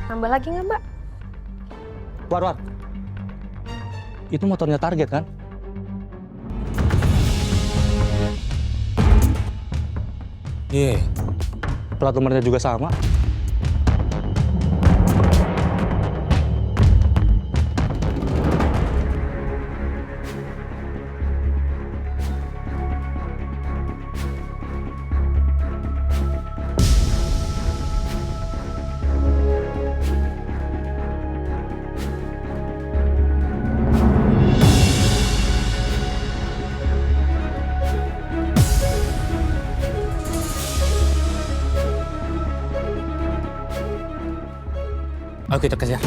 Nambah lagi nggak, Mbak? War. Itu motornya target kan? Iya. Plat nomornya juga sama. Ayo kita kejar.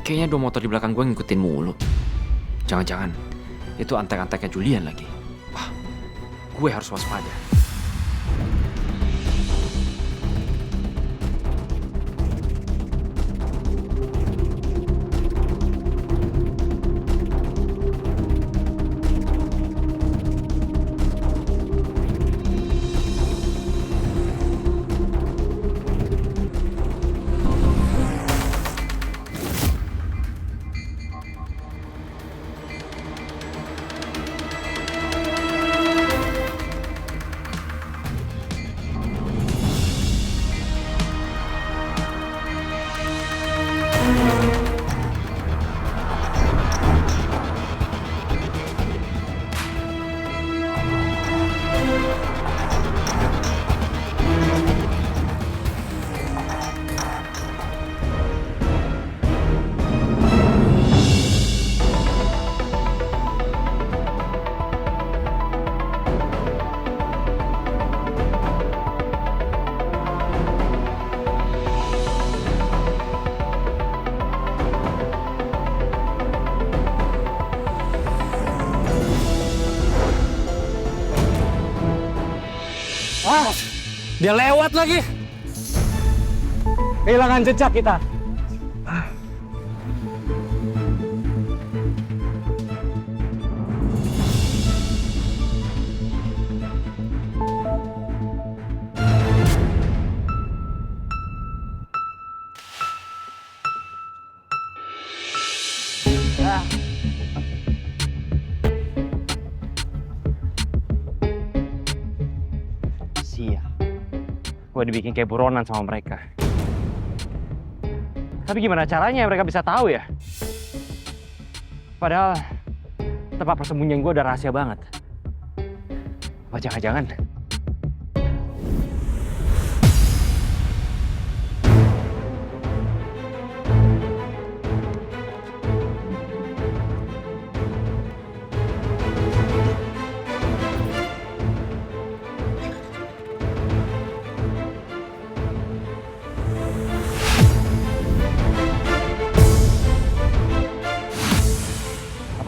Kayaknya dua motor di belakang gue ngikutin mulu. Jangan-jangan itu antek-anteknya Julian lagi. Wah, gue harus waspada. Dia lewat lagi. Kehilangan jejak kita. Gue dibikin kayak buronan sama mereka. Tapi gimana caranya mereka bisa tahu ya? Padahal tempat persembunyian gue udah rahasia banget. Apa jangan-jangan?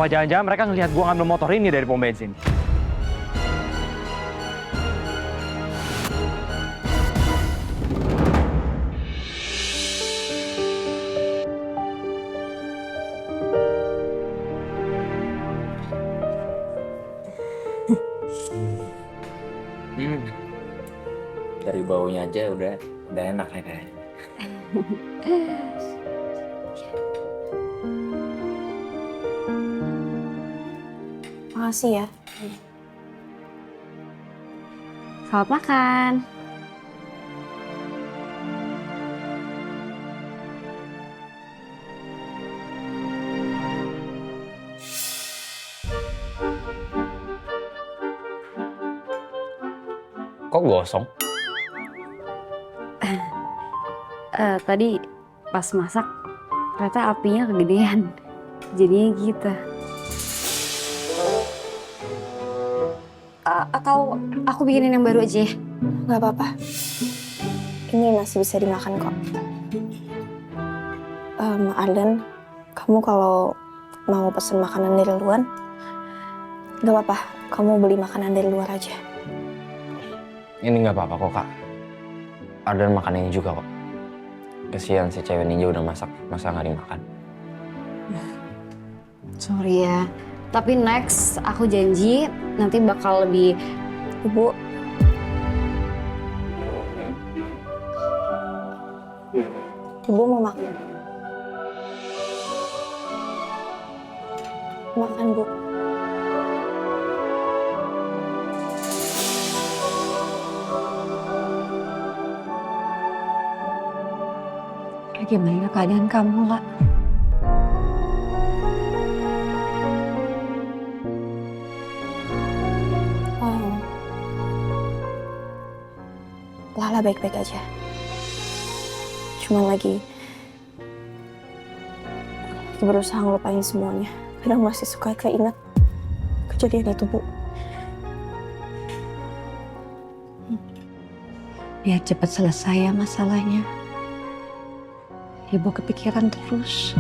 Apa jangan-jangan mereka ngelihat gua ngambil motor ini dari pom bensin? Dari baunya aja udah enak ya kayaknya. Makasih ya. Selamat makan. Kok gosong? Tadi pas masak ternyata apinya kegedean. Jadinya gitu. Atau aku bikinin yang baru aja ya? Gak apa-apa. Ini masih bisa dimakan kok. Arden, kamu kalau mau pesen makanan dari luar, gak apa-apa. Kamu beli makanan dari luar aja. Ini nggak apa-apa kok kak. Arden makan ini juga kok. Kesian si cewek ninja udah masak, masa nggak dimakan? Sorry ya. Tapi next aku janji nanti bakal lebih... Ibu. Ibu mau makan? Makan, Bu. Gimana keadaan kamu, Lak? Oh. Lala baik-baik aja. Cuma lagi berusaha ngelupain semuanya. Kadang masih suka keinget kejadian itu, Bu. Biar cepat selesai ya masalahnya. Ibu kepikiran terus.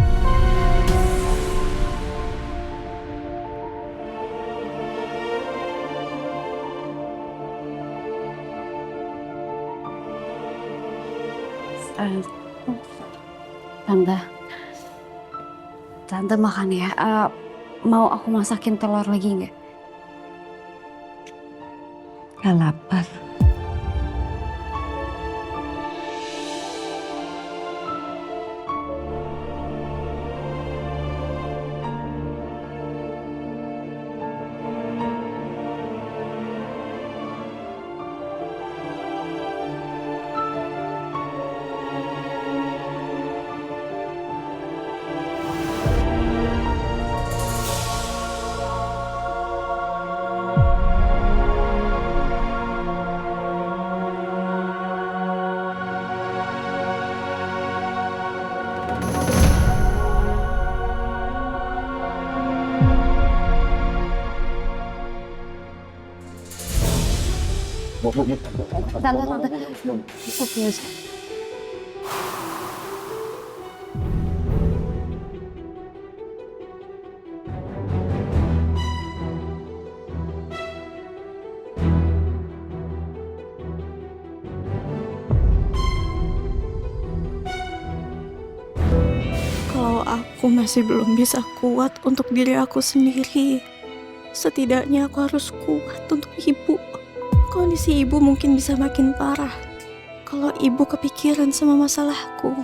Tante makan ya. Mau aku masakin telur lagi nggak? Gak lapar. Tante. Serius. Kalau aku masih belum bisa kuat untuk diri aku sendiri, setidaknya aku harus kuat untuk ibu. Kondisi ibu mungkin bisa makin parah kalau ibu kepikiran sama masalahku.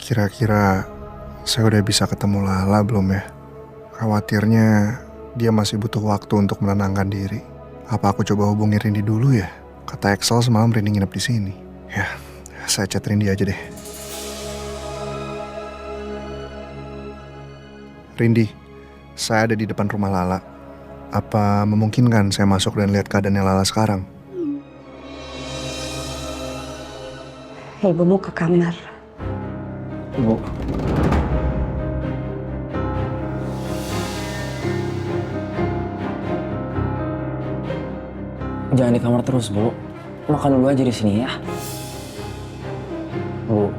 Kira-kira saya udah bisa ketemu Lala belum ya? Khawatirnya dia masih butuh waktu untuk menenangkan diri. Apa aku coba hubungi Rindi dulu ya? Kata Excel semalam Rindi nginep di sini. Ya, saya chat Rindi aja deh. Rindi, saya ada di depan rumah Lala. Apa memungkinkan saya masuk dan lihat keadaannya Lala sekarang? Ibu mau ke kamar. Ibu. Jangan di kamar terus, Bu. Makan dulu aja di sini ya. Bu.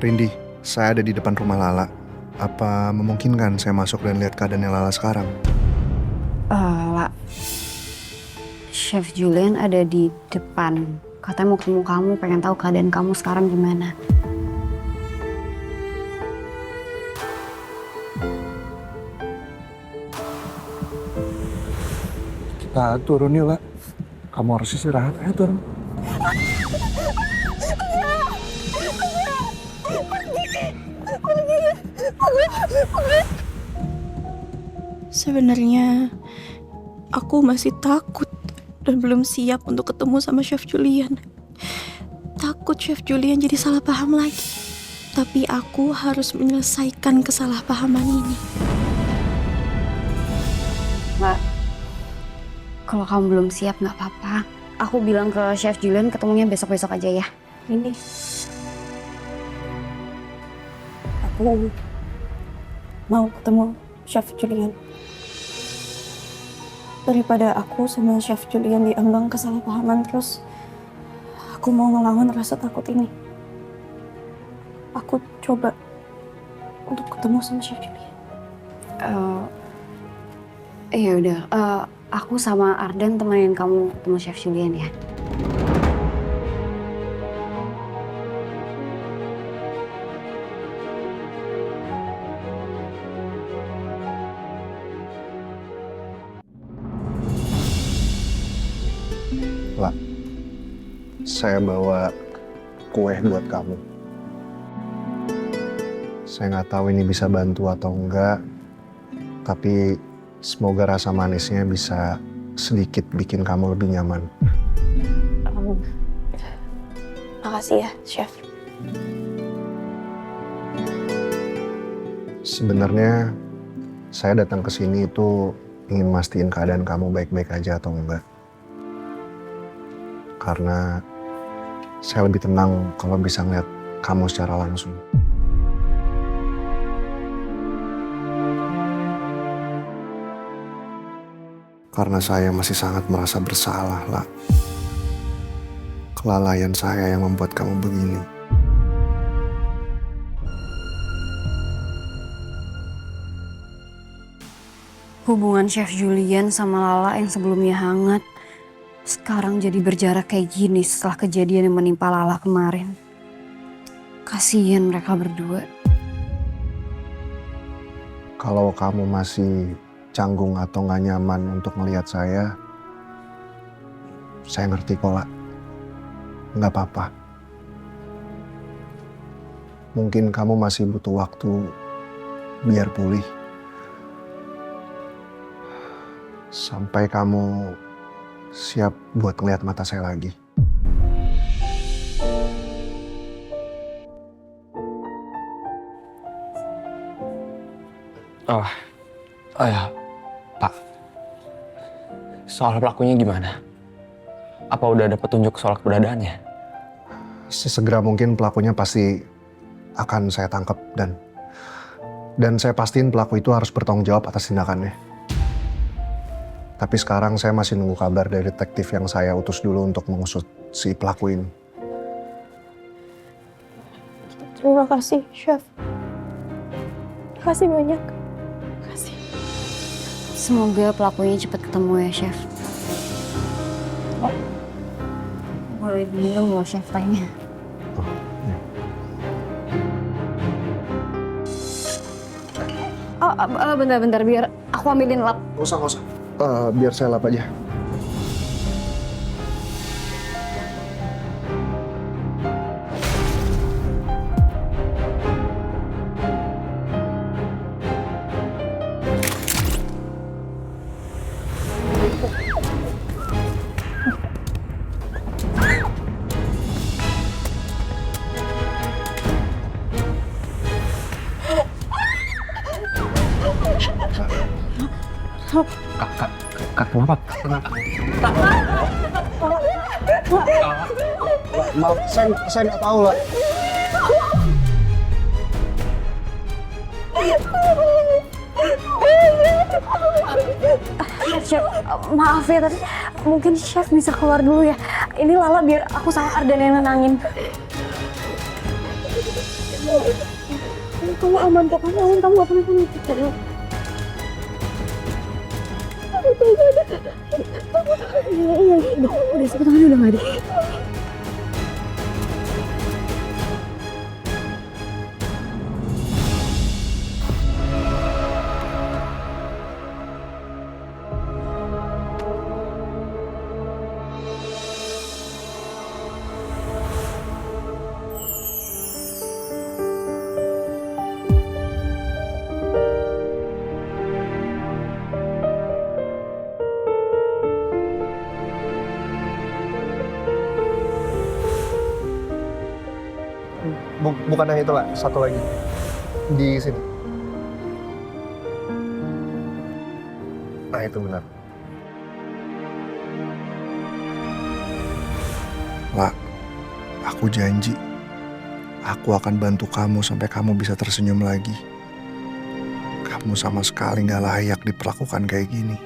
Rindy, saya ada di depan rumah Lala. Apa memungkinkan saya masuk dan lihat keadaannya Lala sekarang? Lah, Chef Julian ada di depan. Katanya mau ketemu kamu, pengen tahu keadaan kamu sekarang gimana. Kita turun yuk, La. Kamu harus istirahat. Ayo turun. Sebenarnya aku masih takut dan belum siap untuk ketemu sama Chef Julian. Takut Chef Julian jadi salah paham lagi. Tapi aku harus menyelesaikan kesalahpahaman ini. Mbak, kalau kamu belum siap nggak apa-apa. Aku bilang ke Chef Julian ketemunya besok-besok aja ya. Ini. Aku mau ketemu Chef Julian. Daripada aku sama Chef Julian diambang kesalahpahaman terus, aku mau ngelawan rasa takut ini. Aku coba untuk ketemu sama Chef Julian. Ya udah, aku sama Arden temenin kamu ketemu Chef Julian ya. La, saya bawa kue buat kamu. Saya nggak tahu ini bisa bantu atau enggak, tapi semoga rasa manisnya bisa sedikit bikin kamu lebih nyaman. Makasih ya, Chef. Sebenarnya saya datang ke sini itu ingin mastiin keadaan kamu baik-baik aja atau enggak. Karena saya lebih tenang kalau bisa ngeliat kamu secara langsung. Karena saya masih sangat merasa bersalah, lah. Kelalaian saya yang membuat kamu begini. Hubungan Chef Julian sama Lala yang sebelumnya hangat, sekarang jadi berjarak kayak gini setelah kejadian yang menimpa Lala kemarin. Kasian mereka berdua. Kalau kamu masih canggung atau nggak nyaman untuk melihat saya ngerti kok, La. Nggak apa-apa. Mungkin kamu masih butuh waktu biar pulih. Sampai kamu siap buat ngeliat mata saya lagi. Oh ya, Pak. Soal pelakunya gimana? Apa udah ada petunjuk soal keberadaannya? Sesegera mungkin pelakunya pasti akan saya tangkap dan saya pastiin pelaku itu harus bertanggung jawab atas tindakannya. Tapi sekarang saya masih nunggu kabar dari detektif yang saya utus dulu untuk mengusut si pelaku ini. Terima kasih, Chef. Terima kasih banyak. Terima kasih. Semoga pelakunya cepat ketemu ya, Chef. Boleh minum loh, Chef, tanya. Bentar, biar aku ambilin lap. Nggak usah. Biar saya lap aja. Kak, kenapa? Maaf, saya nggak tahu lah. Chef, maaf ya tapi mungkin chef bisa keluar dulu ya. Ini Lala biar aku sama Ardan yang nenangin. Kamu aman kok, kamu aman, kamu gak pernah kenapa. Iya, udah sapu tangannya udah gak ada. Bukan yang itu lah, satu lagi. Di sini. Nah itu benar. Lah, aku janji. Aku akan bantu kamu sampai kamu bisa tersenyum lagi. Kamu sama sekali gak layak diperlakukan kayak gini.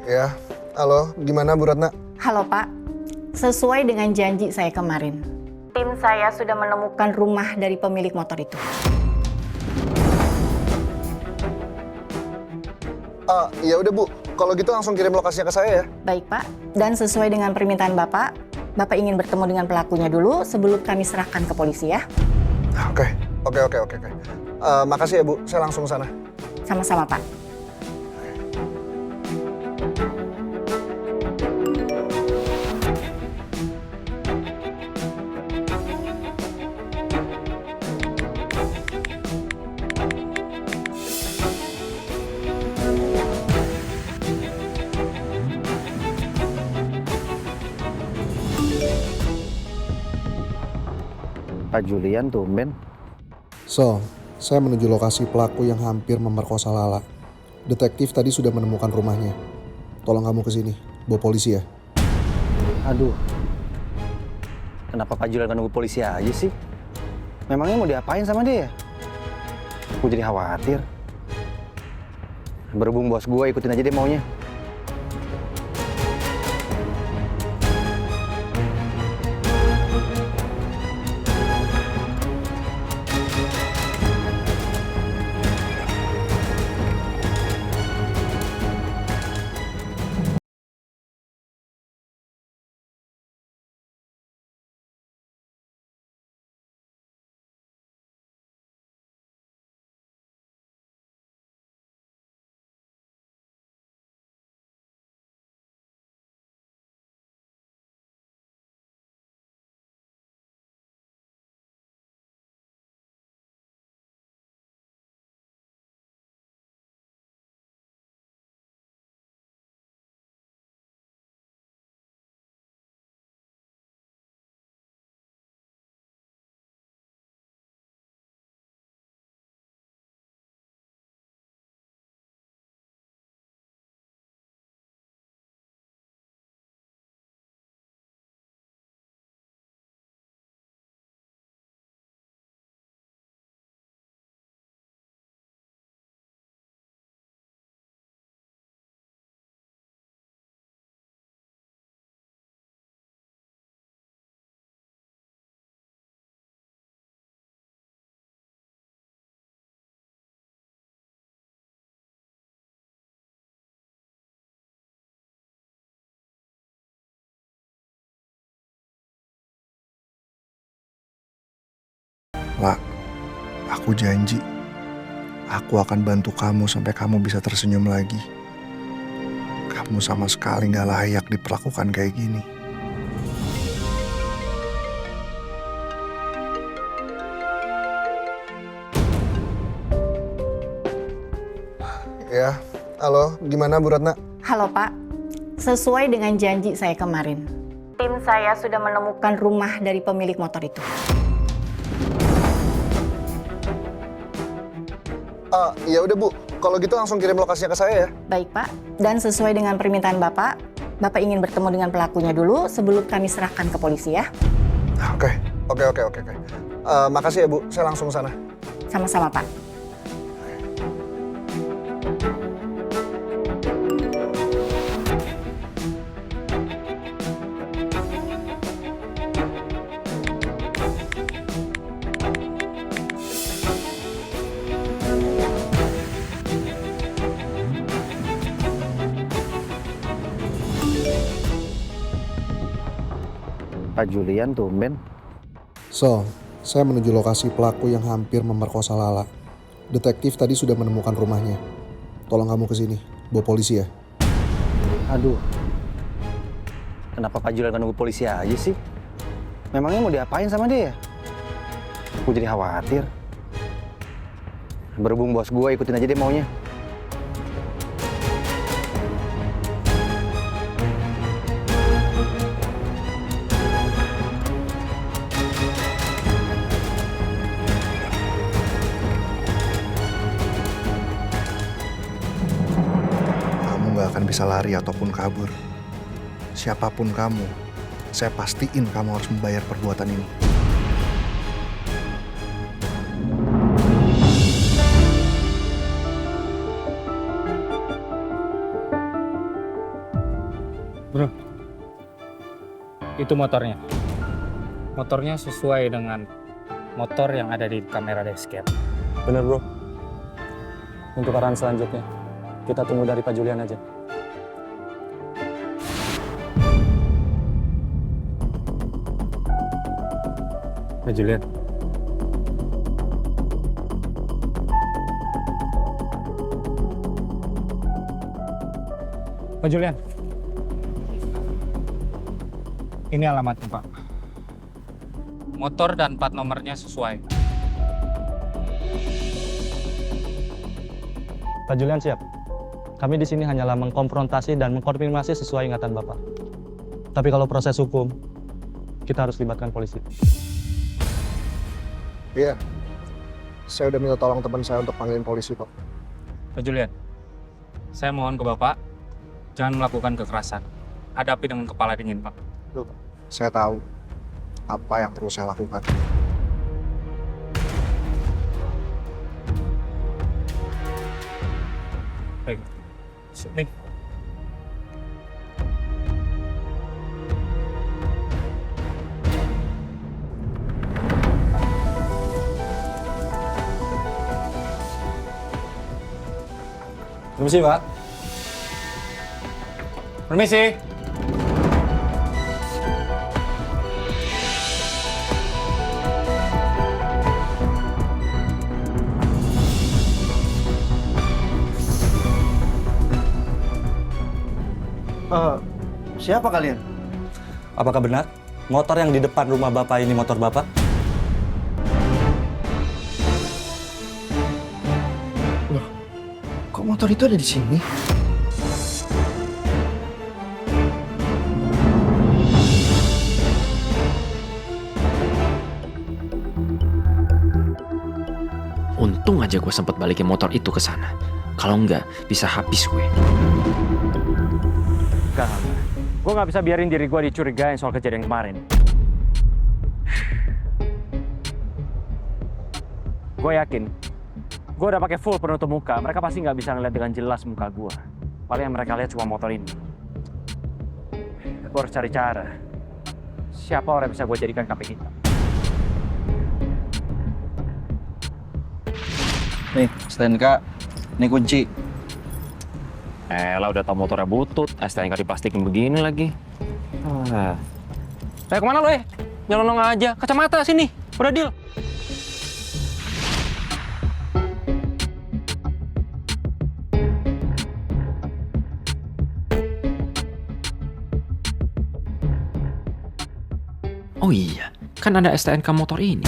Ya, halo, gimana Bu Ratna? Halo Pak, sesuai dengan janji saya kemarin, tim saya sudah menemukan rumah dari pemilik motor itu. Ya udah Bu, kalau gitu langsung kirim lokasinya ke saya ya. Baik Pak, dan sesuai dengan permintaan Bapak ingin bertemu dengan pelakunya dulu sebelum kami serahkan ke polisi ya. Oke. Makasih ya Bu, saya langsung sana. Sama-sama Pak. Pak Julian tumben. So, saya menuju lokasi pelaku yang hampir memerkosa Lala. Detektif tadi sudah menemukan rumahnya. Tolong kamu kesini, bawa polisi ya. Aduh, kenapa Pak Julian nggak nunggu polisi aja sih? Memangnya mau diapain sama dia? Aku jadi khawatir. Berhubung bos gue, ikutin aja deh maunya. Lah, aku janji. Aku akan bantu kamu sampai kamu bisa tersenyum lagi. Kamu sama sekali gak layak diperlakukan kayak gini. Ya, halo, gimana Bu Ratna? Halo Pak, sesuai dengan janji saya kemarin, tim saya sudah menemukan rumah dari pemilik motor itu. Ya udah Bu, kalau gitu langsung kirim lokasinya ke saya ya. Baik Pak, dan sesuai dengan permintaan Bapak, Bapak ingin bertemu dengan pelakunya dulu sebelum kami serahkan ke polisi ya. Oke. Makasih ya Bu, saya langsung sana. Sama-sama Pak. Pak Julian tumben. So, saya menuju lokasi pelaku yang hampir memerkosa Lala. Detektif tadi sudah menemukan rumahnya. Tolong kamu ke sini, bawa polisi ya. Aduh. Kenapa Pak Julian nunggu polisi aja sih? Memangnya mau diapain sama dia ya? Aku jadi khawatir. Berhubung bos gue, ikutin aja deh maunya. Kamu gak akan bisa lari ataupun kabur. Siapapun kamu, saya pastiin kamu harus membayar perbuatan ini. Bro, itu motornya. Motornya sesuai dengan motor yang ada di kamera dashcam. Bener bro. Untuk arahan selanjutnya, kita tunggu dari Pak Julian aja. Pak Julian. Pak Julian. Ini alamatnya, Pak. Motor dan plat nomornya sesuai. Pak Julian siap. Kami di sini hanyalah mengkonfrontasi dan mengkonfirmasi sesuai ingatan Bapak. Tapi kalau proses hukum, kita harus libatkan polisi. Iya, saya udah minta tolong teman saya untuk panggilin polisi kok. Pak Julian, saya mohon ke Bapak, jangan melakukan kekerasan. Hadapi dengan kepala dingin, Pak. Loh, saya tahu apa yang perlu saya lakukan. Baik. Nih. Permisi Pak. Permisi. Siapa kalian? Apakah benar motor yang di depan rumah Bapak ini motor Bapak? Kok motor itu ada di sini? Untung aja gue sempet balikin motor itu ke sana. Kalau enggak, bisa habis gue. Enggak. Gue nggak bisa biarin diri gue dicurigain soal kejadian kemarin. Gue yakin, gue udah pakai full penutup muka. Mereka pasti nggak bisa ngeliat dengan jelas muka gue. Paling yang mereka lihat cuma motor ini. Gue harus cari cara. Siapa orang yang bisa gue jadikan kambing hitam? Nih, STNK, ini kunci. Lah udah tau motornya butut, STNK diplastikin begini lagi. Kemana lo nyelonong aja, kacamata sini, udah deal. Oh iya, kan ada STNK motor ini.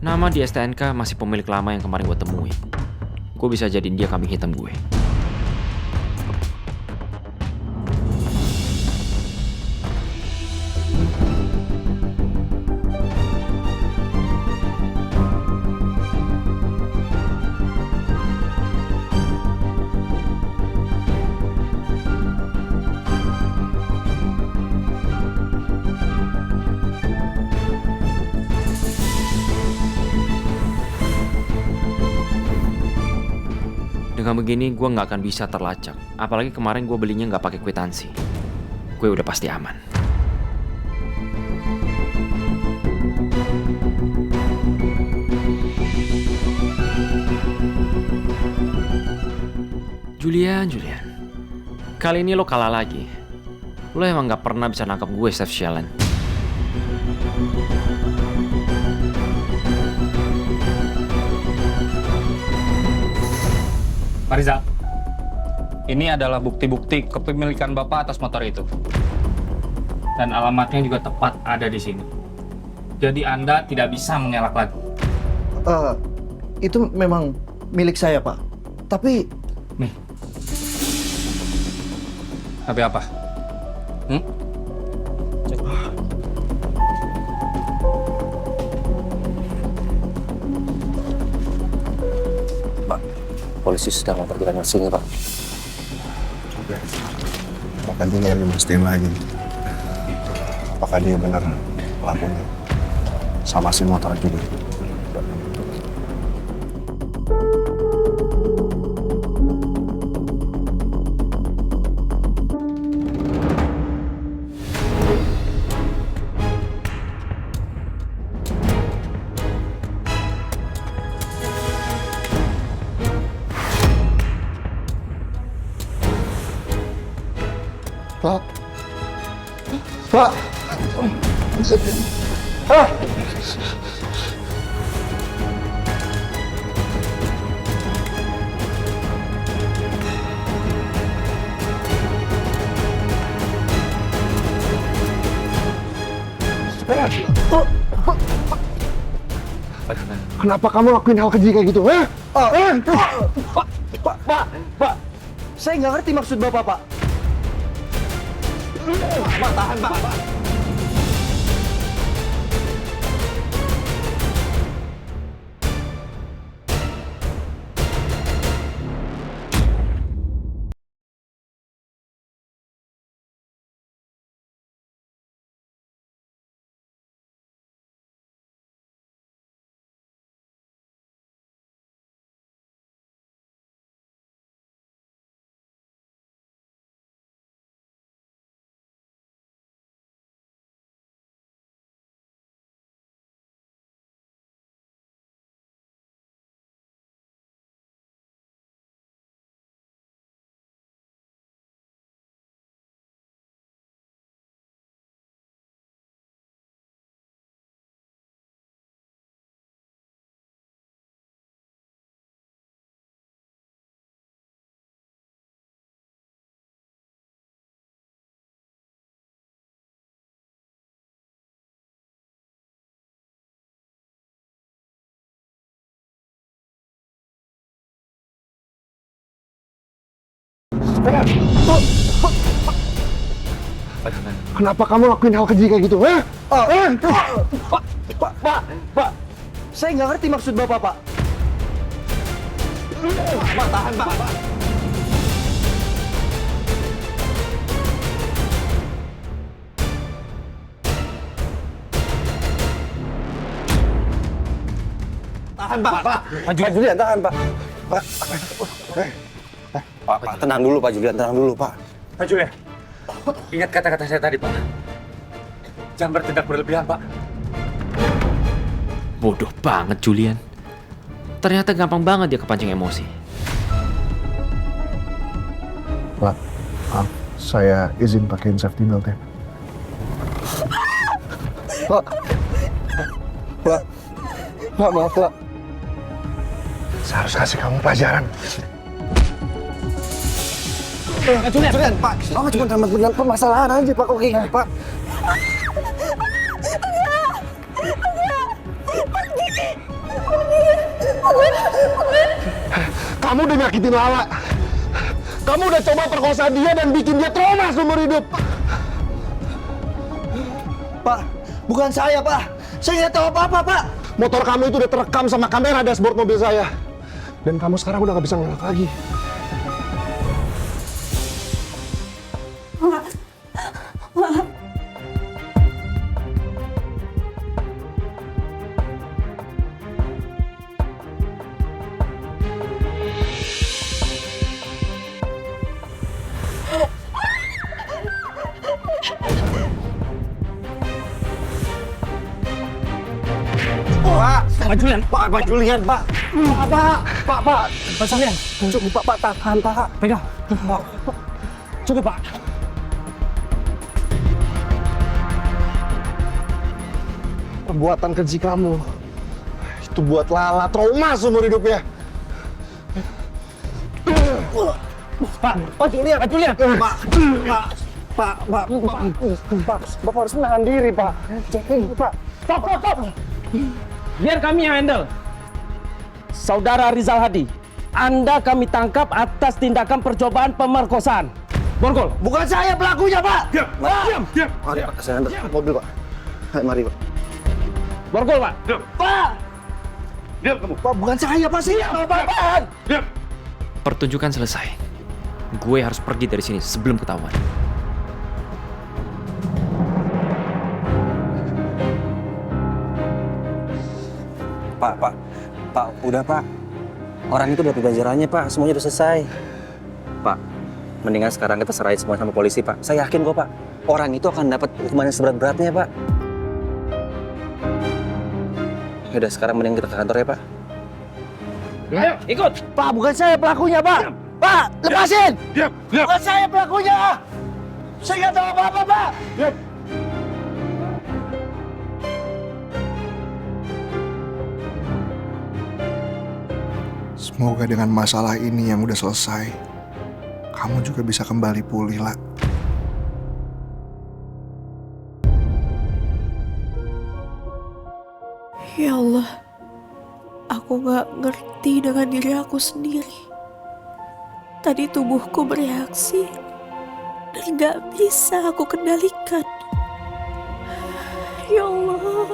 Nama di STNK masih pemilik lama yang kemarin gue temuin. Gue bisa jadiin dia kambing hitam gue. Dengan begini gue nggak akan bisa terlacak. Apalagi kemarin gue belinya nggak pakai kwitansi. Gue udah pasti aman. Julian. Kali ini lo kalah lagi. Lo emang nggak pernah bisa nangkap gue, Chef Sheldon. Pak Riza, ini adalah bukti-bukti kepemilikan Bapak atas motor itu. Dan alamatnya juga tepat ada di sini. Jadi Anda tidak bisa mengelak lagi. Itu memang milik saya, Pak. Tapi Nih. Tapi apa? polisi sedang memperkirakan sini, Pak. Bahkan tinggal dimastiin lagi. Apakah dia benar pelakunya? Sama si motor juga. Pak. Pak. Ah. Kenapa kamu lakuin hal keji kayak gitu, ha? Pak. Saya nggak ngerti maksud Bapak, Pak. Pak, tahan, Pak. Kenapa kamu lakuin hal keji kayak gitu, ha? Pak. Saya nggak ngerti maksud Bapak, Pak. Pak, tahan, Pak. Tahan, Pak. Pak Julian, tahan, Pak. Pak, tenang dulu, Pak Julian, tenang dulu, Pak. Pak Julian, ingat kata-kata saya tadi, Pak. Jangan bertindak berlebihan, Pak. Bodoh banget Julian. Ternyata gampang banget dia kepancing emosi. Pak, maaf, saya izin pakein safety belt ya. Pak, maaf, Pak. Saya harus kasih kamu pelajaran. Julian, Pak. Kamu cuma sama dengan permasalahan aja, Pak. Kok kayak gini, Pak? Kamu udah nyakitin Lala. Kamu udah coba perkosa dia dan bikin dia trauma seumur hidup. Pak, bukan saya, Pak. Saya nggak tahu apa-apa, Pak. Motor kamu itu udah terekam sama kamera dashboard mobil saya. Dan kamu sekarang udah gak bisa ngelak lagi. Pak Julian, Pak Julian, Pak. Pak. Pak Julian. Cukup, Pak, tahan, Pak. Pegang. Pak. Cukup, Pak. Perbuatan keji kamu itu buat Lala trauma seumur hidupnya. Pak Julian. Pak, Bapak harus menahan diri, Pak. Pak. Stop. Biar kami yang handle. Saudara Rizal Hadi, Anda kami tangkap atas tindakan percobaan pemerkosaan. Borgol. Bukan saya pelakunya, Pak. Diam. Mari, Pak. Saya antar ke mobil, Pak. Mari, Pak. Borgol, Pak. Pak. Diam kamu. Pak, bukan saya, Pak. Sih, Pak. Diam. Pertunjukan selesai. Gue harus pergi dari sini sebelum ketahuan. Pak, udah, Pak. Orang itu udah pembelajarannya, Pak. Semuanya udah selesai. Pak, mendingan sekarang kita serahin semua sama polisi, Pak. Saya yakin kok, Pak. Orang itu akan dapat hukuman yang seberat-beratnya, Pak. Yaudah, sekarang mending kita ke kantor ya, Pak. Ayo, ikut. Pak, bukan saya pelakunya, Pak. Pak, lepasin. Diam. Bukan saya pelakunya. Saya nggak tahu apa-apa, Pak. Semoga dengan masalah ini yang udah selesai, kamu juga bisa kembali pulih, lah. Ya Allah, aku gak ngerti dengan diri aku sendiri. Tadi tubuhku bereaksi dan gak bisa aku kendalikan. Ya Allah,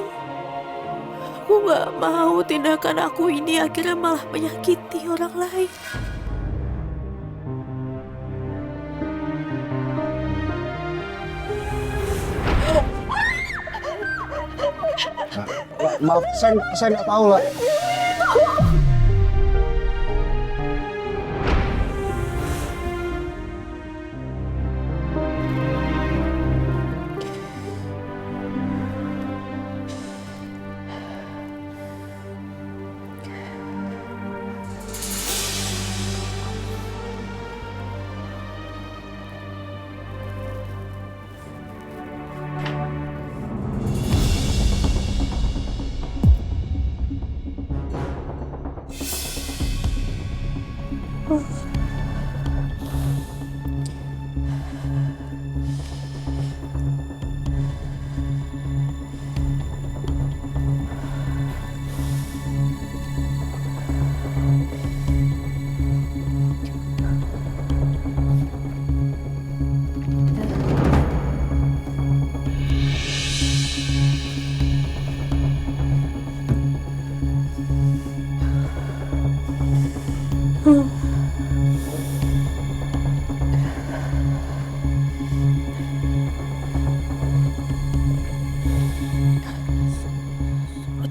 aku gak mau tindakan aku ini akhirnya malah menyakiti orang lain. Maaf, saya nggak tahu, lah.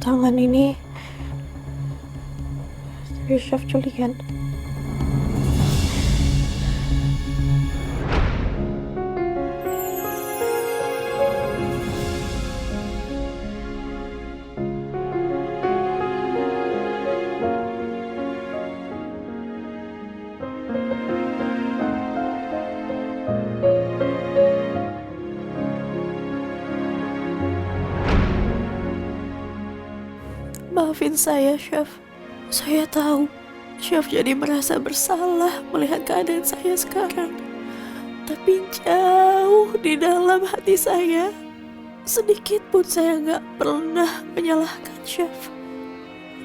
Tangan ini dari Chef Julian. Maafin saya, Chef. Saya tahu Chef jadi merasa bersalah melihat keadaan saya sekarang. Tapi jauh di dalam hati saya, sedikit pun saya nggak pernah menyalahkan Chef.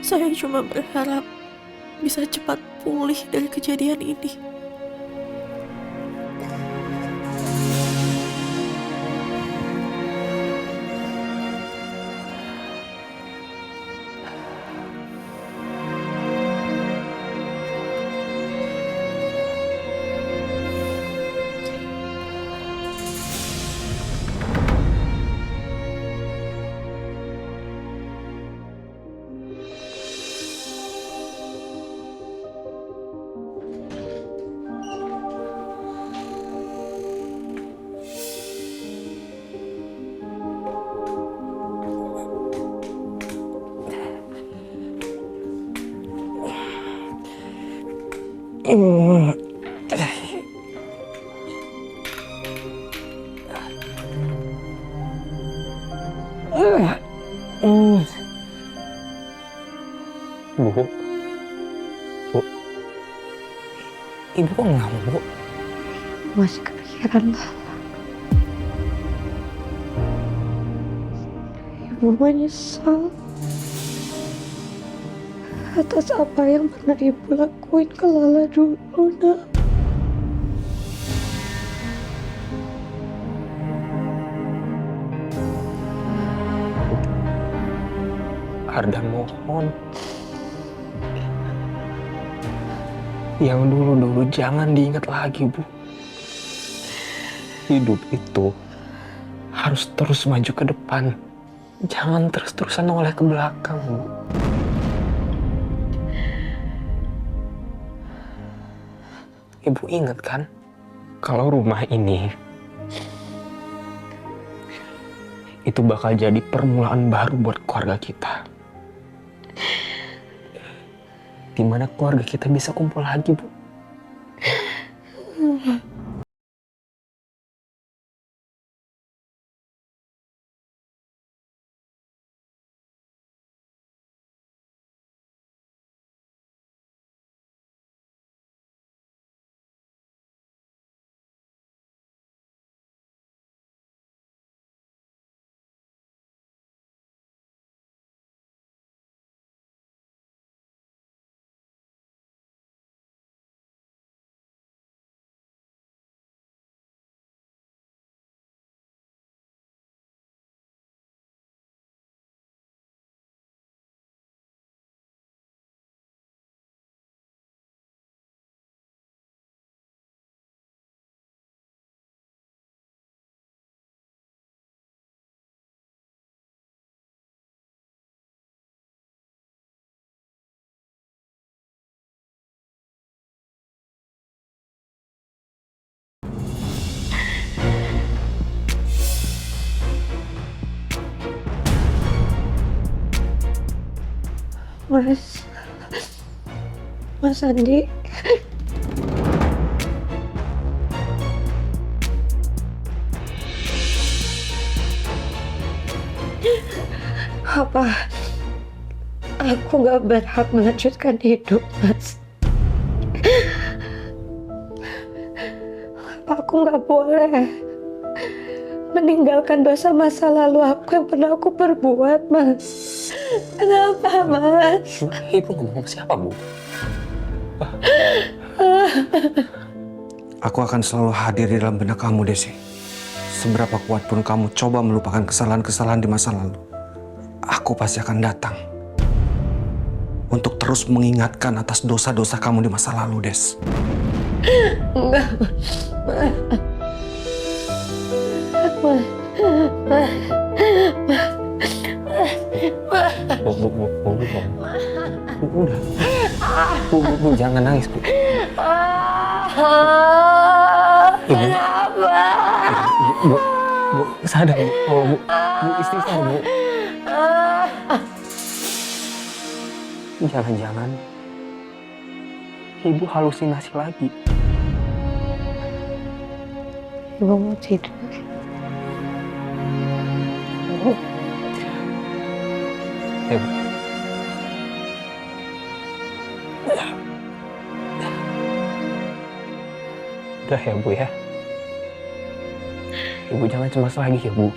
Saya cuma berharap bisa cepat pulih dari kejadian ini. Bu, Bu, Ibu kok ngamuk, Bu? Masih kepikiran Lala. Ibu menyesal atas apa yang pernah Ibu lakuin ke Lala dulu, Nak. Ardan mohon. Yang dulu-dulu jangan diingat lagi, Bu. Hidup itu harus terus maju ke depan. Jangan terus-terusan noleh ke belakang, Bu. Ibu ingat kan? Kalau rumah ini itu bakal jadi permulaan baru buat keluarga kita. Dimana keluarga kita bisa kumpul lagi, Bu. Mas Andi. Apa aku gak berhak melanjutkan hidup, Mas? Apa aku gak boleh meninggalkan dosa masa lalu aku yang pernah aku perbuat, Mas? Kenapa, Mas? Ibu ngomong sama siapa, Bu? Aku akan selalu hadir di dalam benak kamu, Desi. Seberapa kuat pun kamu coba melupakan kesalahan-kesalahan di masa lalu, aku pasti akan datang untuk terus mengingatkan atas dosa-dosa kamu di masa lalu, Des. Enggak. Bu, jangan nangis, Bu. Ibu. Bu, sadar, Bu. Bu, istri saya, Bu. Jangan-jangan Ibu halusinasi lagi. Ibu mau tidur. Ya, Bu. Udah ya, Bu ya. Ibu jangan cemas lagi ya, Bu.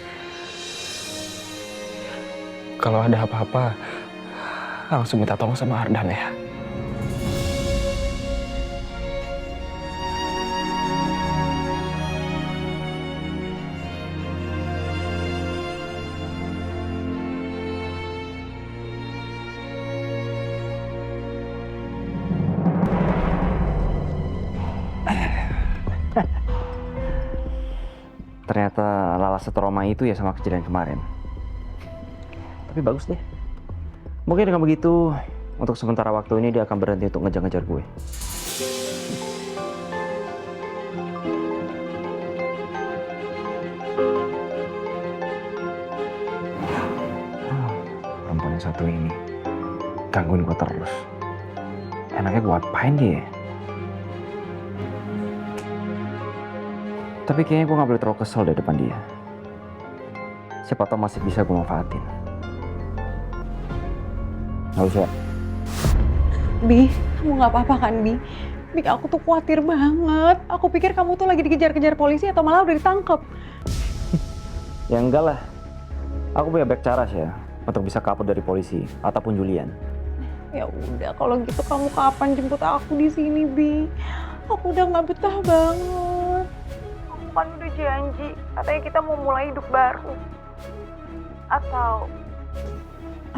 Kalau ada apa-apa, langsung minta tolong sama Ardan ya. Ternyata Lala setrauma itu ya sama kejadian kemarin. Tapi bagus deh. Mungkin dengan begitu, untuk sementara waktu ini dia akan berhenti untuk ngejar-ngejar gue. Perempuan yang satu ini gangguin gue terus. Enaknya gue apain dia? Tapi kayaknya gue gak boleh terlalu kesel di depan dia. Siapa tau masih bisa gue manfaatin. Gak usah. Bi, kamu nggak apa-apa kan, Bi? Bi, aku tuh khawatir banget. Aku pikir kamu tuh lagi dikejar-kejar polisi atau malah udah ditangkap. Ya enggak lah. Aku punya banyak cara sih ya untuk bisa kabur dari polisi ataupun Julian. Ya udah, kalau gitu kamu kapan jemput aku di sini, Bi? Aku udah nggak betah banget. Aku kan udah janji, katanya kita mau mulai hidup baru.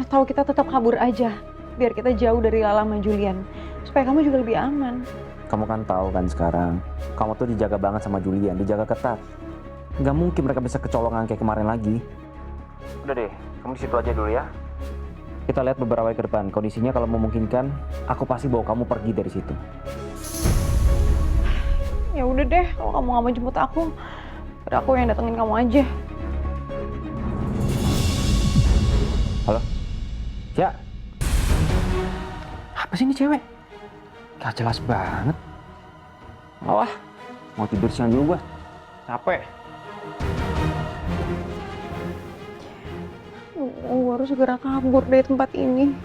Atau kita tetap kabur aja, biar kita jauh dari Lala sama Julian, supaya kamu juga lebih aman. Kamu kan tahu kan sekarang, kamu tuh dijaga banget sama Julian, dijaga ketat. Nggak mungkin mereka bisa kecolongan kayak kemarin lagi. Udah deh, kamu di situ aja dulu ya. Kita lihat beberapa hari ke depan. Kondisinya kalau memungkinkan, aku pasti bawa kamu pergi dari situ. Ya udah deh, kalau kamu nggak mau jemput aku, biar aku yang datengin kamu aja. Halo? Ya? Apa sih ini cewek? Gak jelas banget. Alah, mau tidur siang dulu gua. Capek. Gue harus segera kabur dari tempat ini.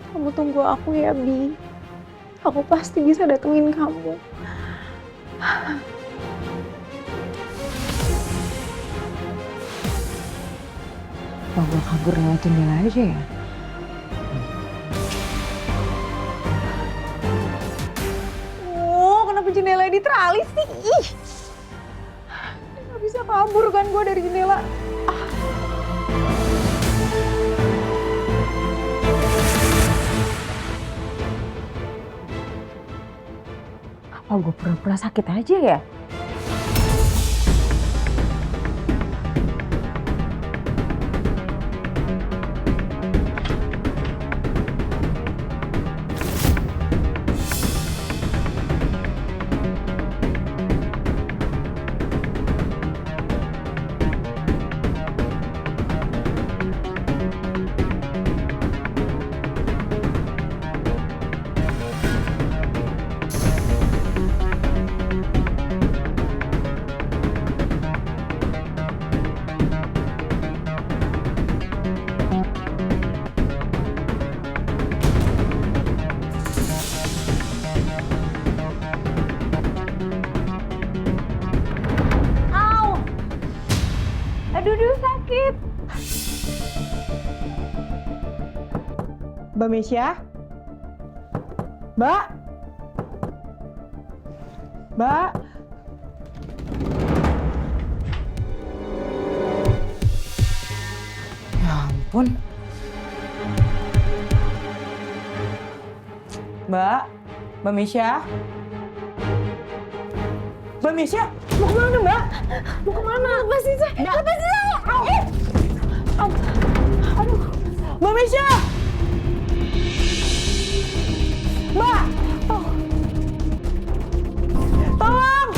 Kamu tunggu aku ya, Bi. Aku pasti bisa datengin kamu. Apa gue kabur lewat jendela aja ya? Oh, kenapa jendela diteralis sih? Ih! Gak bisa kabur kan gue dari jendela. Apa gue pura-pura sakit aja ya? Aduh, sakit. Mbak Mesya? Mbak? Mbak? Ya ampun. Mbak? Mbak Mesya? Mbak Mesya? Mau kemana, Mbak? Mau kemana? Lepasin saya! Lepasin saya! Aduh! Mbak Mesya! Mbak! Oh. Tolong!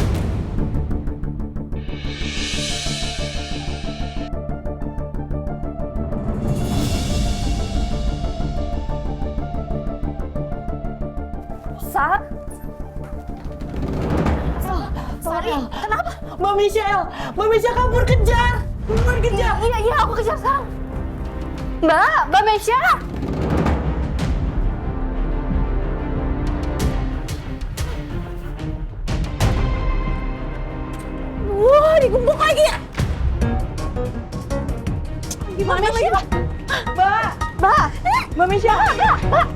Sar? Sari, kenapa? Mbak Michelle! Mbak Michelle kabur kejar! Kabur kejar! Iya, aku kejar sekarang. Mbak Mesya! Wah, digembok lagi ya! Gimana lagi? Mbak! Mbak Michelle! Mbak!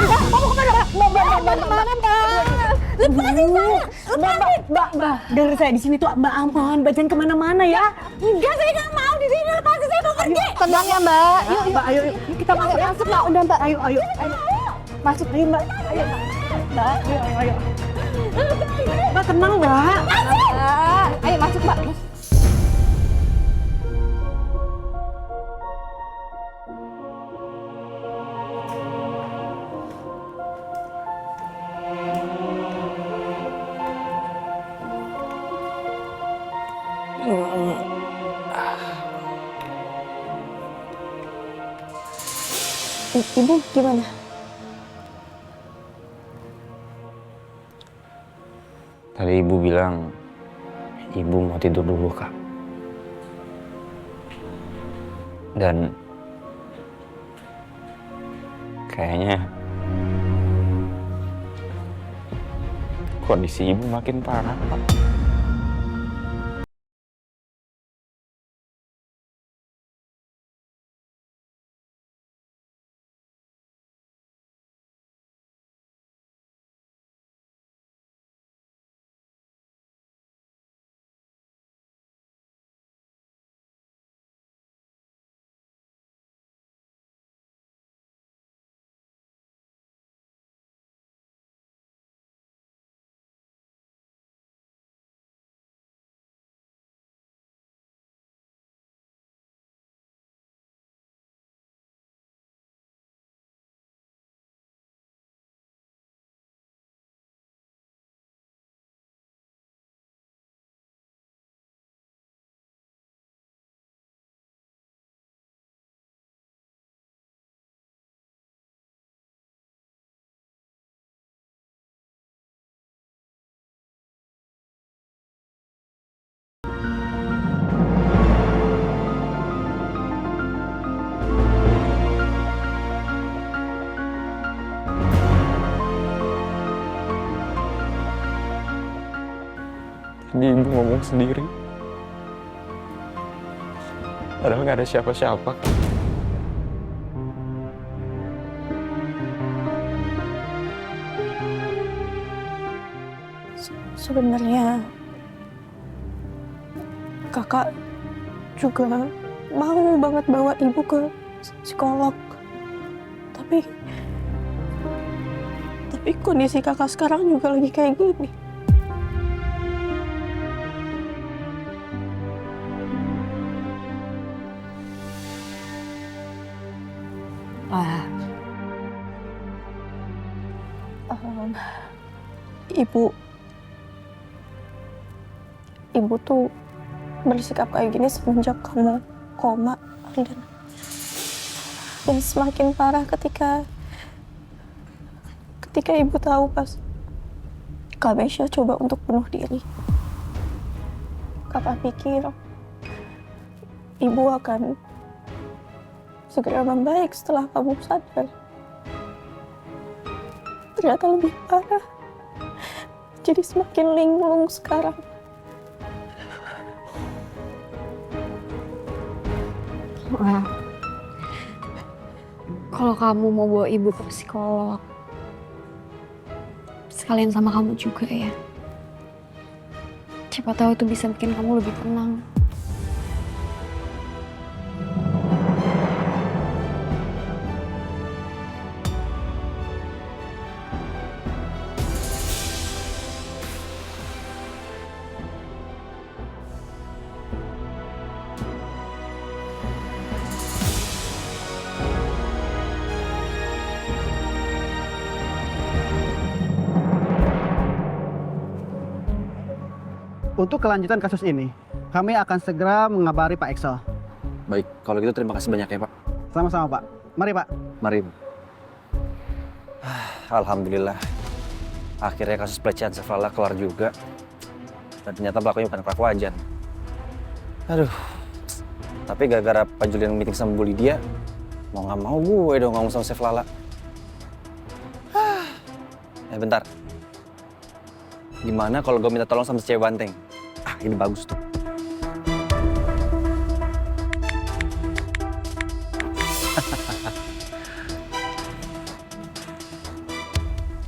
Kamu kemana, Mbak? Mbak, kemana, Mbak? Lepasin saya! Lepasin! Mbak, dengar saya di sini tuh, Mbak aman, Mbak jangan kemana-mana ya. Enggak, saya nggak mau di sini. Lepasin, saya mau pergi. Tenang ya, Mbak. Yuk, Mbak, ayo, kita masuk. masuk, Mbak. Udah, Mbak. Ayo. Masuk, ayo Mbak. Ayo, Mbak, ayo. Mbak, tenang, Mbak. Ayo masuk, Mbak. Ibu gimana? Tadi ibu bilang ibu mau tidur dulu, Kak. Dan kayaknya kondisi ibu makin parah, Pak. Tadi ibu ngomong sendiri. Padahal nggak ada siapa-siapa. Sebenarnya kakak juga mau banget bawa ibu ke psikolog. Tapi kondisi kakak sekarang juga lagi kayak gini. Ibu tuh bersikap kayak gini semenjak kamu koma, dan semakin parah ketika ibu tahu pas Kak Mesya coba untuk bunuh diri. Kakak pikir ibu akan segera membaik setelah kamu sadar. Ternyata lebih parah. Jadi semakin linglung sekarang. Well, kalau kamu mau bawa ibu ke psikolog, sekalian sama kamu juga ya. Siapa tahu itu bisa bikin kamu lebih tenang. Untuk kelanjutan kasus ini, kami akan segera mengabari Pak Excel. Baik, kalau gitu terima kasih banyak ya, Pak. Sama-sama, Pak. Mari, Pak. Mari. Alhamdulillah. Akhirnya kasus pelecehan seksual keluar juga. Dan ternyata pelakunya bukan pelaku Ajan. Aduh. Tapi gara-gara Pak Julian meeting sama Bu Lydia, mau nggak mau gue dong ngomong sama Chef Lala. Bentar. Gimana kalau gue minta tolong sama si cewek banteng? Ini bagus tuh.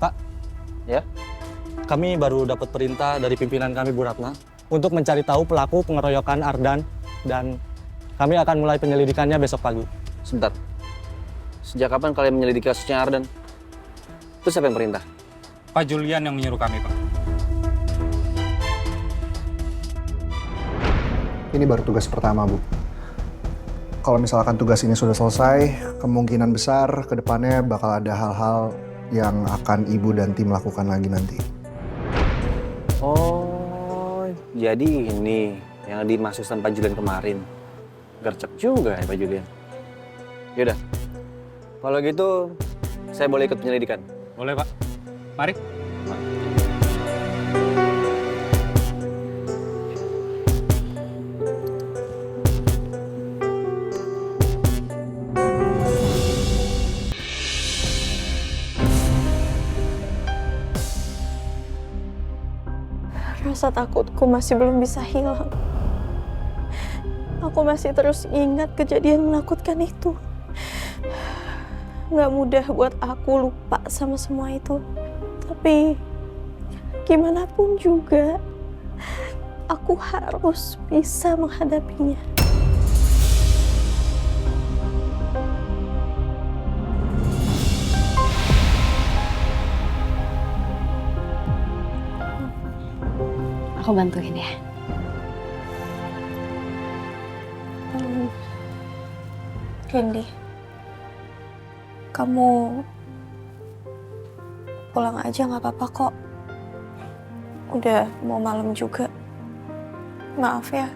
Pak. Ya? Kami baru dapat perintah dari pimpinan kami, Bu Ratna, untuk mencari tahu pelaku pengeroyokan Ardan, dan kami akan mulai penyelidikannya besok pagi. Sebentar. Sejak kapan kalian menyelidiki kasusnya Ardan? Itu siapa yang perintah? Pak Julian yang menyuruh kami, Pak. Ini baru tugas pertama, Bu. Kalau misalkan tugas ini sudah selesai, kemungkinan besar ke depannya bakal ada hal-hal yang akan Ibu dan tim lakukan lagi nanti. Oh, jadi ini yang dimaksud sama Pak Julian kemarin. Gercep juga ya Pak Julian. Yaudah, kalau gitu saya boleh ikut penyelidikan? Boleh, Pak. Mari. rasa takutku masih belum bisa hilang. Aku masih terus ingat kejadian menakutkan itu. Gak mudah buat aku lupa sama semua itu. Tapi gimana pun juga, aku harus bisa menghadapinya. Aku bantuin ya. Candy, kamu pulang aja nggak apa-apa kok. Udah mau malam juga. Maaf ya,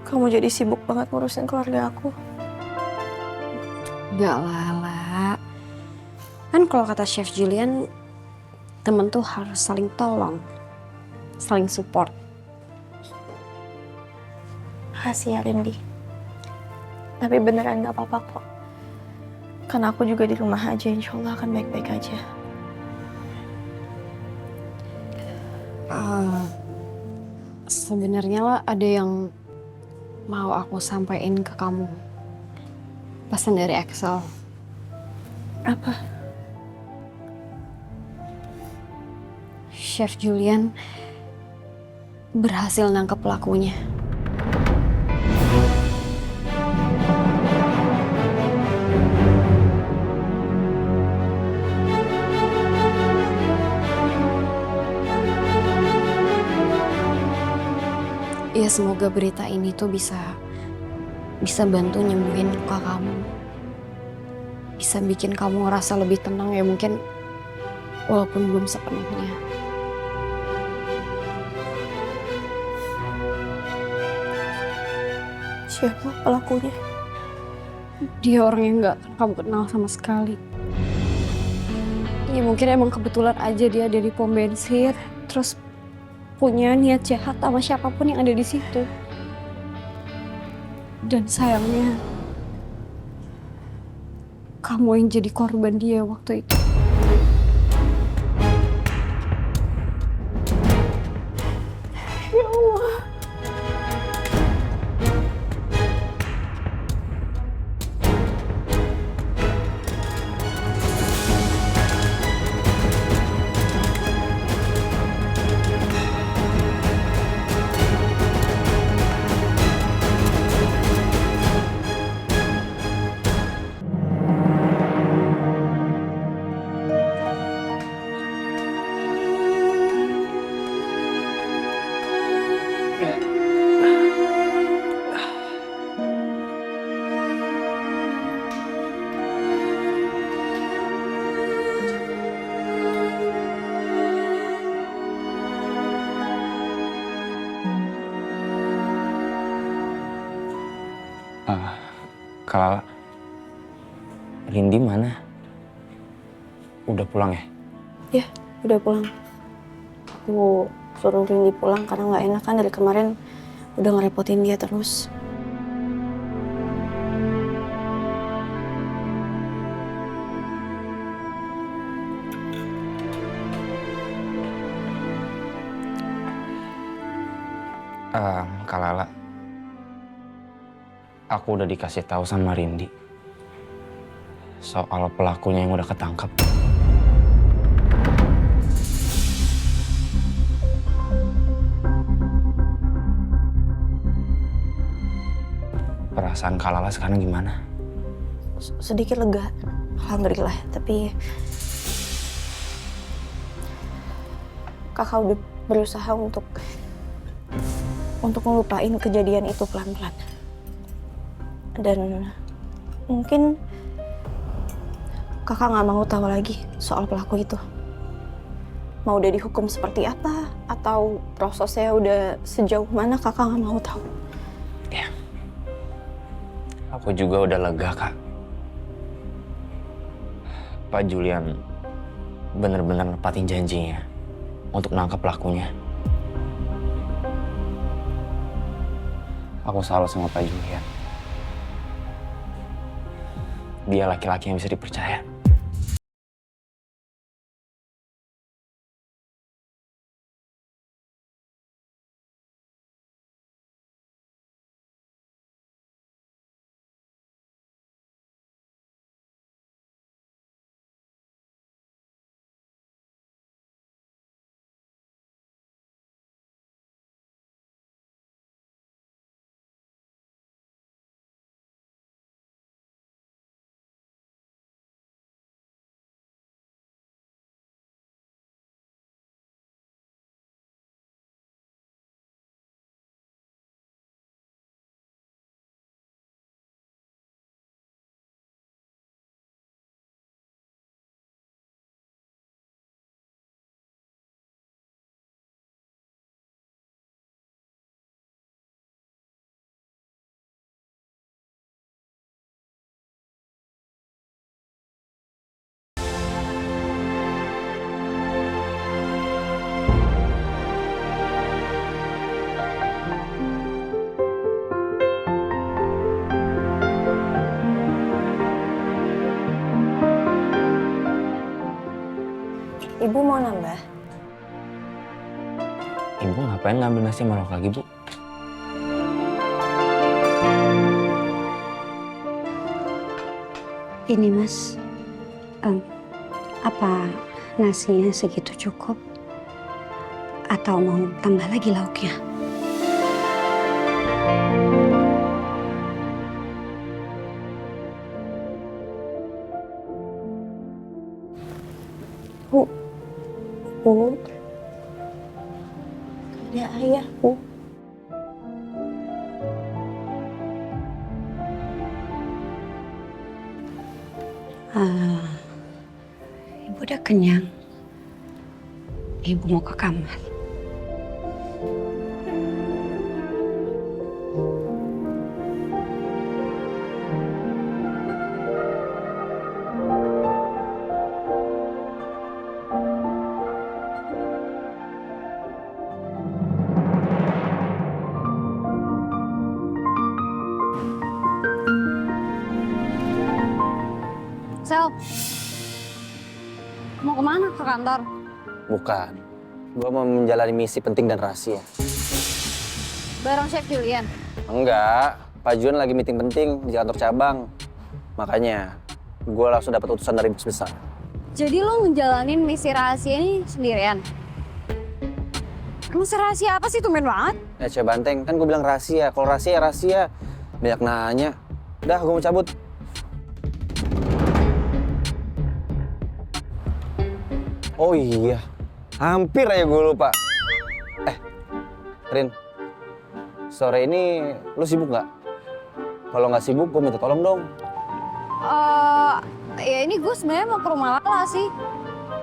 kamu jadi sibuk banget ngurusin keluarga aku. Gak Lala. Kan kalau kata Chef Julian, temen tuh harus saling tolong, saling support. Makasih ya Rindy. Tapi beneran gak apa-apa kok. Karena aku juga di rumah aja, insya Allah akan baik-baik aja. Sebenarnya lah ada yang mau aku sampaikan ke kamu. Pesan dari Excel. Apa? Chef Julian berhasil nangkep pelakunya. Ya semoga berita ini tuh bisa bantu nyembuhin luka kamu. Bisa bikin kamu ngerasa lebih tenang ya mungkin walaupun belum sepenuhnya. Siapa pelakunya? Dia orang yang gak kamu kenal sama sekali. Ya mungkin emang kebetulan aja dia ada di pom bensin. Terus punya niat jahat sama siapapun yang ada di situ. Dan sayangnya, kamu yang jadi korban dia waktu itu. Ya Allah. Kalala, Rindy mana? Udah pulang ya? Ya, udah pulang. Aku suruh Rindy pulang karena nggak enak kan dari kemarin udah ngerepotin dia terus. Kalala, aku udah dikasih tahu sama Rindy soal pelakunya yang udah ketangkep. Perasaan Kalala sekarang gimana? Sedikit lega, alhamdulillah. Tapi kakak udah berusaha untuk ngelupain kejadian itu pelan-pelan. Dan mungkin kakak nggak mau tahu lagi soal pelaku itu. Mau udah dihukum seperti apa atau prosesnya udah sejauh mana, kakak nggak mau tahu. Ya, aku juga udah lega, Kak. Pak Julian bener-bener nepatin janjinya untuk nangkep pelakunya. Aku salut sama Pak Julian. Dia laki-laki yang bisa dipercaya. Ibu mau nambah? Ibu ngapain ngambil nasi sama lauk lagi, Bu? Ini Mas, apa nasinya segitu cukup? Atau mau tambah lagi lauknya? Bu, ada ayah, Bu. Ibu udah kenyang. Ibu mau ke kamar. Sel, mau kemana? Ke kantor? Bukan. Gue mau menjalani misi penting dan rahasia. Bareng Chef Julian? Enggak, Pak Jun lagi meeting penting di kantor cabang. Makanya, gue langsung dapat utusan dari bos besar. Jadi lo ngejalanin misi rahasia ini sendirian? Misi rahasia apa sih? Tumben banget. Cewek banteng, kan gue bilang rahasia. Kalau rahasia ya rahasia. Banyak nanya. Udah, gue mau cabut. Oh iya, hampir aja gue lupa. Rin, sore ini lu sibuk nggak? Kalau nggak sibuk, gue minta tolong dong. Ya ini gue sebenarnya mau ke rumah Lala sih.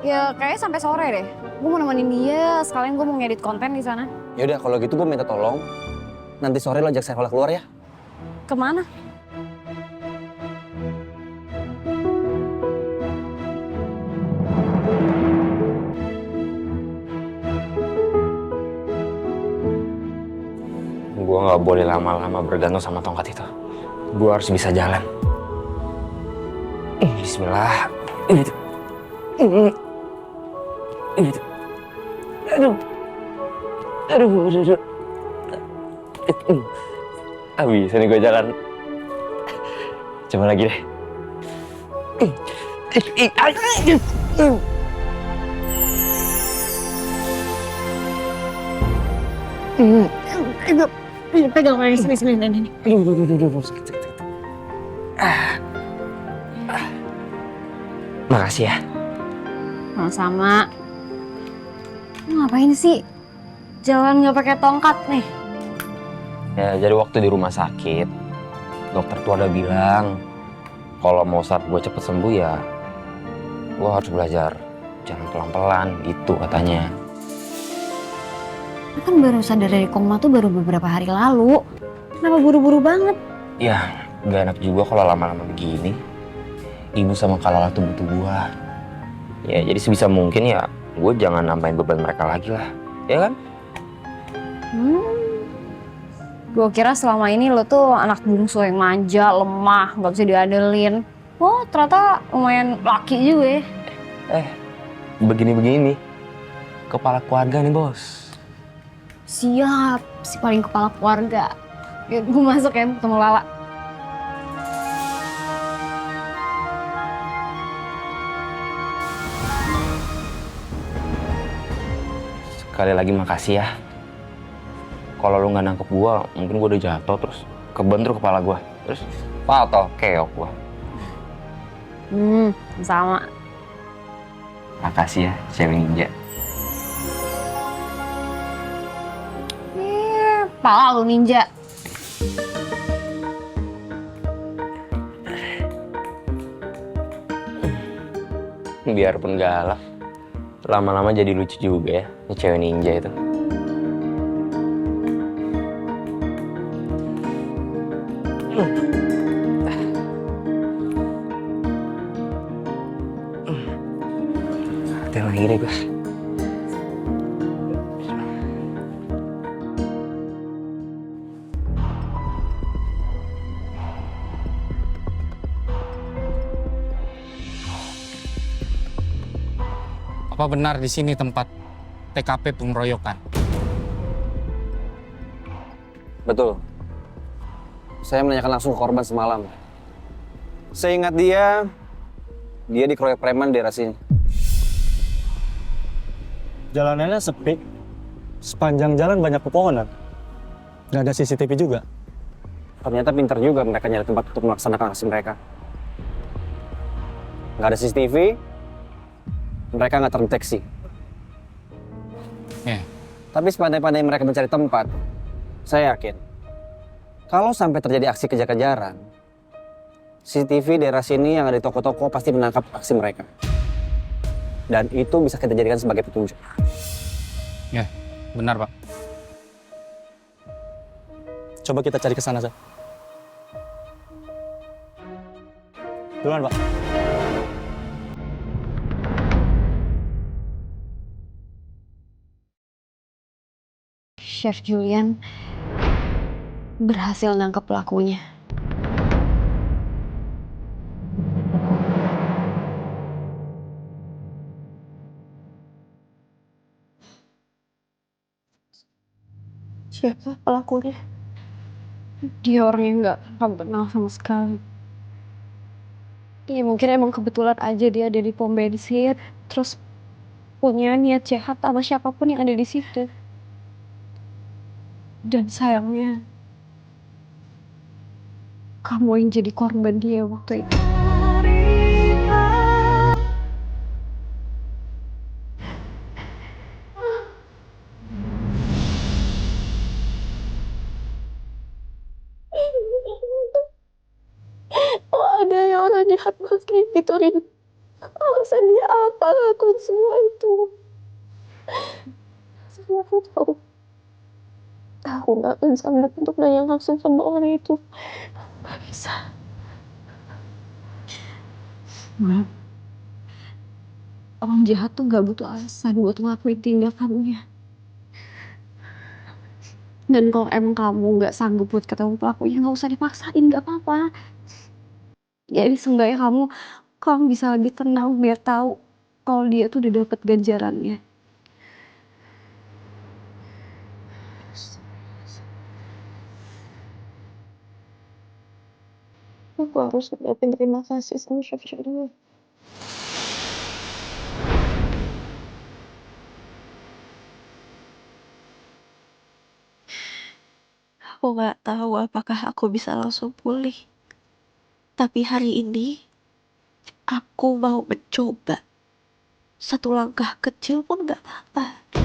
Ya kayaknya sampai sore deh. Gue mau nemenin dia, sekalian gue mau ngedit konten di sana. Yaudah, kalau gitu gue minta tolong. Nanti sore lo ajak saya keluar ya. Kemana? Gue nggak boleh lama-lama bergantung sama tongkat itu. Gue harus bisa jalan. Bismillah. Ini tuh. Ini tuh. Aduh. Bisa nih gue jalan. Coba lagi deh. Pegang sini. Makasih ya. Sama-sama. Lu ngapain sih? Jalan nggak pakai tongkat nih? Ya, jadi waktu di rumah sakit, dokter tuh ada bilang, kalau mau saat gue cepet sembuh ya, gue harus belajar jangan pelan-pelan, gitu katanya. Lu kan baru sadar dari koma tuh baru beberapa hari lalu. Kenapa buru-buru banget? Ya, gak enak juga kalau lama-lama begini. Ibu sama Kalala tuh butuh gue. Ya, jadi sebisa mungkin ya, gue jangan nambahin beban mereka lagi lah. Ya kan? Gue kira selama ini lo tuh anak bungsu yang manja, lemah, gak bisa diandelin. Oh, ternyata lumayan laki juga ya. Begini-begini. Kepala keluarga nih, Bos. Siap, si paling kepala keluarga. Yuk, gue masuk ya, ketemu Lala. Sekali lagi makasih ya. Kalau lu nggak nangkep gua, mungkin gua udah jatuh terus kebentur kepala gua. Terus fatal, keok gua. Sama. Makasih ya, cewek ninja. Pala lu ninja. Biarpun galak, lama-lama jadi lucu juga ya, ini cewek ninja itu. Hati lagi deh gue. Apa benar di sini tempat TKP pengeroyokan? Betul. Saya menanyakan langsung ke korban semalam. Seingat dia dikeroyok preman di daerah sini. Jalanannya sepi. Sepanjang jalan banyak pepohonan. Nggak ada CCTV juga. Ternyata pintar juga mereka nyari tempat untuk melaksanakan aksi mereka. Nggak ada CCTV, mereka nggak terdeteksi. Tapi sepandai-pandai mereka mencari tempat, saya yakin kalau sampai terjadi aksi kejar-kejaran, CCTV daerah sini yang ada di toko-toko pasti menangkap aksi mereka. Dan itu bisa kita jadikan sebagai petunjuk. Ya, benar Pak. Coba kita cari ke sana, Sir. Duluan, Pak. Chef Julian berhasil nangkep pelakunya. Siapa pelakunya? Dia orang yang nggak kamu kenal sama sekali. Ya mungkin emang kebetulan aja dia ada di pom bensin, terus punya niat jahat sama siapapun yang ada di situ. Dan sayangnya, kamu yang jadi korban dia waktu itu. Oh, ada yang orang jahat banget kayak gitu, Rin. Alasan dia apa lakuin semua itu? Semua aku tahu. Aku gak akan sanggup untuk nanya langsung sama orang itu. Gak bisa. Maaf. Orang jahat tuh gak butuh alasan buat ngelakuin tindakannya. Dan kalau emang kamu gak sanggup buat ketemu pelakunya, gak usah dipaksain, gak apa-apa. Jadi seenggaknya kamu bisa lebih tenang biar tahu kalau dia tuh udah dapet ganjarannya. Aku harus ucapin terima kasih sama Chef Julian. Aku gak tahu apakah aku bisa langsung pulih. Tapi hari ini, aku mau mencoba. Satu langkah kecil pun gak apa-apa.